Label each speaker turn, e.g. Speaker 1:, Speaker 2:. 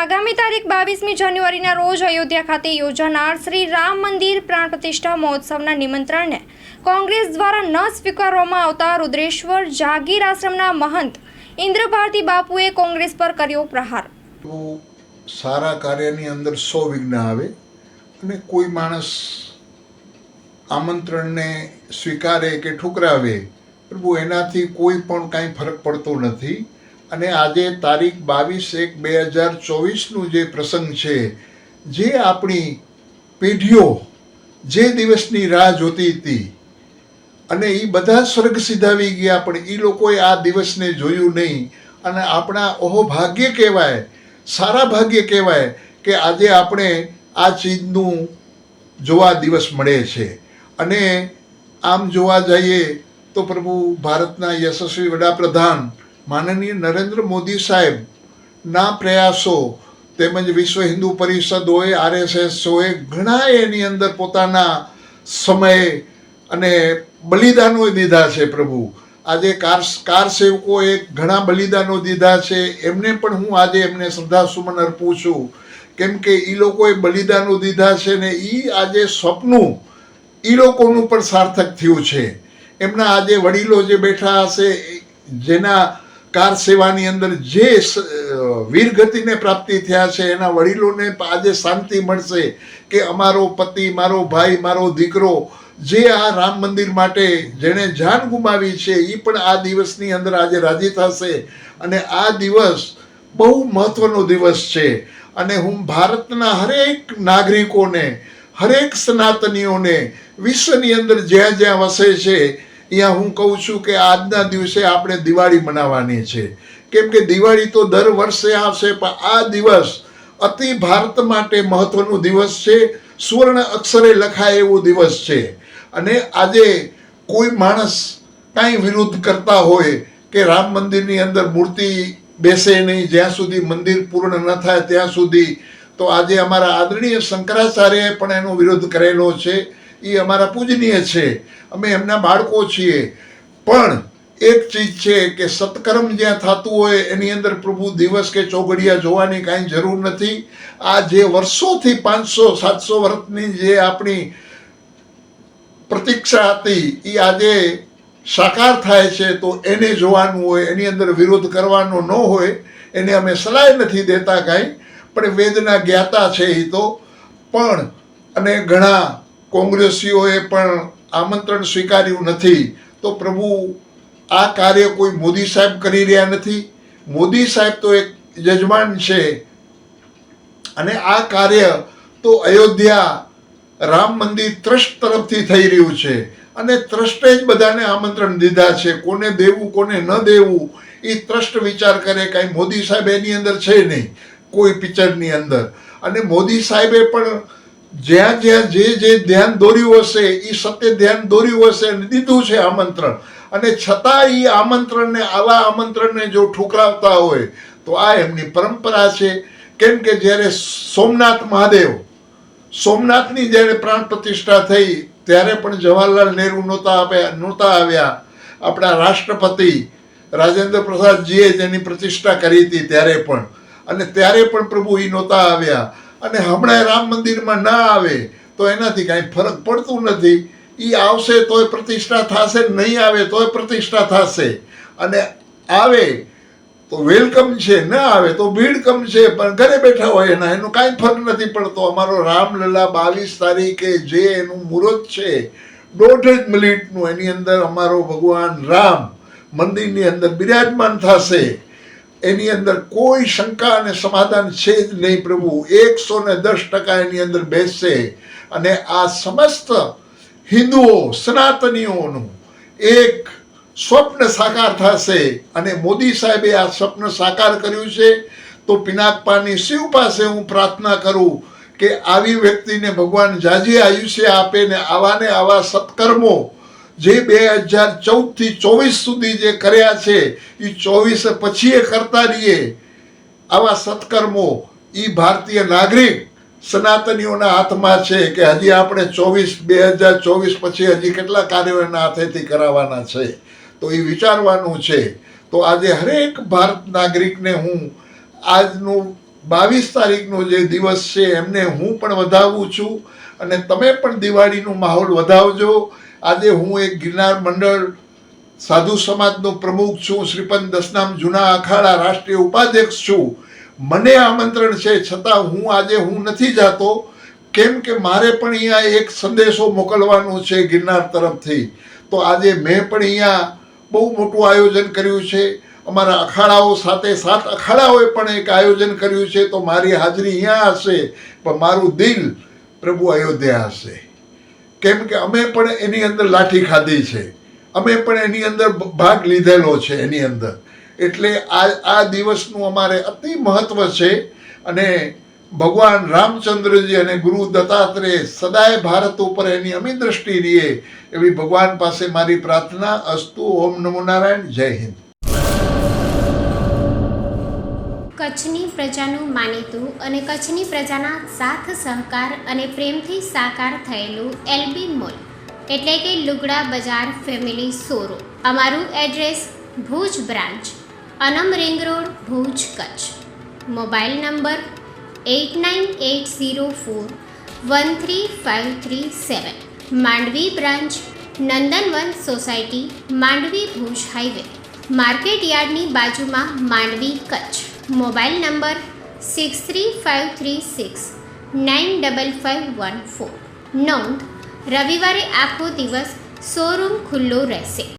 Speaker 1: આગામી તારીખ 22મી જાન્યુઆરીના રોજ અયોધ્યા ખાતે યોજાનાર શ્રી રામ મંદિર પ્રાણ પ્રતિષ્ઠા મહોત્સવના નિમંત્રણને કોંગ્રેસ દ્વારા ન સ્વીકારવામાં આવતા રુદ્રેશ્વર જાગીર આશ્રમના મહંત ઇન્દ્રભારતી બાપુએ કોંગ્રેસ પર કર્યો પ્રહાર।
Speaker 2: સારા કાર્યની અંદર 100 વિઘ્ન આવે અને કોઈ માણસ આમંત્રણને સ્વીકારે કે ઠુકરાવે, પ્રભુ એનાથી કોઈ પણ કાંઈ ફરક પડતો નથી। અને આજે તારીખ 22/1/2024નું જે પ્રસંગ છે, જે આપણી પેઢીઓ જે દિવસની રાહ જોતી હતી અને એ બધા સ્વર્ગ સિધાવી ગયા, પણ એ લોકોએ આ દિવસને જોયું નહીં। અને આપણા અહોભાગ્ય કહેવાય, સારા ભાગ્ય કહેવાય કે આજે આપણે આ ચીજનું જોવા દિવસ મળે છે। અને આમ જોવા જઈએ તો પ્રભુ ભારતના યશસ્વી વડાપ્રધાન માનનીય નરેન્દ્ર મોદી સાહેબના પ્રયાસો તેમજ વિશ્વ હિન્દુ પરિષદ હોય, RSS હોય, ઘણા એની અંદર પોતાના સમય અને બલિદાનો દીધા છે। પ્રભુ આજે કાર સેવકોએ ઘણા બલિદાનો દીધા છે, એમને પણ હું આજે એમને શ્રદ્ધાસુમન અર્પું છું, કેમ કે એ લોકોએ બલિદાનો દીધા છે ને એ આજે સ્વપ્નું એ લોકોનું પણ સાર્થક થયું છે। એમના આજે વડીલો જે બેઠા હશે, જેના કાર સેવાની અંદર જે વીરગતિને પ્રાપ્તિ થયા છે, એના વડીલોને આજે શાંતિ મળશે કે અમારો પતિ, મારો ભાઈ, મારો દીકરો જે આ રામ મંદિર માટે જેણે જાન ગુમાવી છે, એ પણ આ દિવસની અંદર આજે રાજી થશે। અને આ દિવસ બહુ મહત્વનો દિવસ છે। અને હું ભારતના હરેક નાગરિકોને, હરેક સનાતનીઓને વિશ્વની અંદર જ્યાં જ્યાં વસે છે, અહીંયા હું કહું છું કે આજના દિવસે આપણે દિવાળી મનાવવાની છે, કેમ કે દિવાળી તો દર વર્ષે આવશે, પણ આ દિવસ અતિ ભારત માટે મહત્વનો દિવસ છે, સુવર્ણ અક્ષરે લખાય એવો દિવસ છે। અને આજે કોઈ માણસ કાંઈ વિરોધ કરતા હોય કે રામ મંદિરની અંદર મૂર્તિ બેસે નહીં, જ્યાં સુધી મંદિર પૂર્ણ ન થાય ત્યાં સુધી, તો આજે અમારા આદરણીય શંકરાચાર્યએ પણ એનો વિરોધ કરેલો છે। એ અમારા પૂજનીય છે, અમે એમના બાળકો છીએ। પણ એક ચીજ છે કે સત્કર્મ જ્યાં થતું હોય એની અંદર પ્રભુ દિવસ કે ચોઘડિયા જોવાની કાંઈ જરૂર નથી। આ જે વર્ષોથી 500-700 વર્ષની જે આપણી પ્રતીક્ષા હતી એ આજે સાકાર થાય છે, તો એને જોવાનું હોય, એની અંદર વિરોધ કરવાનો ન હોય, એને અમે સલાહ નથી દેતા કાંઈ, પણ વેદના જ્ઞાતા છે એ તો પણ। અને ઘણા કોંગ્રેસીઓએ પણ આમંત્રણ સ્વીકાર્યું નથી, તો પ્રભુ આ કાર્ય કોઈ મોદી સાહેબ કરી રહ્યા નથી। મોદી સાહેબ તો એક યજમાન છે, અને આ કાર્ય તો અયોધ્યા રામ મંદિર ટ્રસ્ટ તરફથી થઈ રહ્યું છે, અને ટ્રસ્ટે જ બધાને આમંત્રણ દીધા છે। કોને દેવું કોને ન દેવું એ ટ્રસ્ટ વિચાર કરે, કાંઈ મોદી સાહેબ એની અંદર છે નહીં કોઈ પિક્ચરની અંદર। અને મોદી સાહેબે પણ જ્યાં જ્યાં જે ધ્યાન દોર્યું હશે એ સત્ય ધ્યાન દોર્યું હશે અને દીધું છે આમંત્રણ। અને છતાં એ આમંત્રણને, આવા આમંત્રણને જો ઠુકરાવતા હોય તો આ એમની પરંપરા છે। કેમ કે જ્યારે સોમનાથની જ્યારે પ્રાણ પ્રતિષ્ઠા થઈ ત્યારે પણ જવાહરલાલ નહેરુ નહોતા આવ્યા, આપણા રાષ્ટ્રપતિ રાજેન્દ્ર પ્રસાદજીએ જેની પ્રતિષ્ઠા કરી હતી ત્યારે પણ, અને ત્યારે પણ પ્રભુ એ નહોતા આવ્યા। અને હમણાં રામ મંદિરમાં ના આવે તો એનાથી કાંઈ ફરક પડતું નથી। એ આવશે તોય પ્રતિષ્ઠા થશે, નહીં આવે તોય પ્રતિષ્ઠા થશે। અને આવે તો વેલકમ છે, ના આવે તો ભીડકમ છે, પણ ઘરે બેઠા હોય એનો કાંઈ ફરક નથી પડતો। અમારો રામલલા 22 તારીખે જે એનું મુહૂર્ત છે 1.5 મિનિટનું, એની અંદર અમારો ભગવાન રામ મંદિરની અંદર બિરાજમાન થશે, એની અંદર કોઈ શંકા અને સમાધાન છે જ નહીં। પ્રભુ 110% એની અંદર બેસશે, અને આ સમસ્ત હિન્દુઓ, સનાતનીઓનું એક સ્વપ્ન સાકાર થશે। અને મોદી સાહેબે આ સ્વપ્ન સાકાર કર્યું છે, તો પિનાકપાની શિવ પાસે હું પ્રાર્થના કરું કે આવી વ્યક્તિને ભગવાન જાજી આયુષ્ય આપે, ને આવા સત્કર્મો જે 2014થી 24 સુધી જે કર્યા છે એ 24 પછી એ કરતા રહીએ। આવા સત્કર્મો એ ભારતીય નાગરિક સનાતનીઓના હાથમાં છે કે હજી આપણે 2024 પછી હજી કેટલા કાર્યો એના હાથેથી કરાવવાના છે, તો એ વિચારવાનું છે। તો આજે હરેક ભારત નાગરિકને હું આજનું 22 તારીખનો જે દિવસ છે એમને હું પણ વધાવું છું અને તમે પણ દિવાળીનો માહોલ વધાવજો. આજે હું એક ગિરનાર મંડળ સાધુ સમાજનો પ્રમુખ છું, શ્રીપંત દસનામ જૂના અખાડા રાષ્ટ્રીય ઉપાધ્યક્ષ છું. મને આમંત્રણ છે છતાં હું નથી જાતો, કેમ કે મારે પણ અહીંયા એક સંદેશો મોકલવાનો છે ગિરનાર તરફથી. તો આજે મેં પણ અહીંયા બહુ મોટું આયોજન કર્યું છે. અમારા અખાડાઓ સાથે 7 અખાડાઓએ પણ એક આયોજન કર્યું છે. તો મારી હાજરી અહીંયા હશે પણ મારું દિલ પ્રભુ અયોધ્યા હશે, કેમ કે અમે પણ એની અંદર લાઠી ખાધી છે, અમે પણ એની અંદર ભાગ લીધેલો છે એની અંદર. એટલે આ દિવસનું અમારે અતિ મહત્વ છે અને ભગવાન રામચંદ્રજી અને ગુરુ દત્તાત્રેય સદાય ભારત ઉપર એની અમી દ્રષ્ટિ રહીએ એવી ભગવાન પાસે મારી પ્રાર્થના. અસ્તુ. ઓમ નમો નારાયણ. જય હિન્દ.
Speaker 3: કચ્છની પ્રજાનું માનીતું અને કચ્છની પ્રજાના સાથ સહકાર અને પ્રેમથી સાકાર થયેલું એલબી મોલ એટલે કે લુગડા બજાર ફેમિલી શોરૂમ. અમારું address Bhuj branch, Anam ring road, Bhuj, Kutch. Mobile number 8980413537. Mandvi branch, Nandanvan society, Mandvi, Bhuj highway, market યાર્ડની બાજુમાં, માંડવી, કચ્છ. Mobile number 6353695514. નોંધ: રવિવારે આખો દિવસ શોરૂમ ખુલ્લો રહેશે.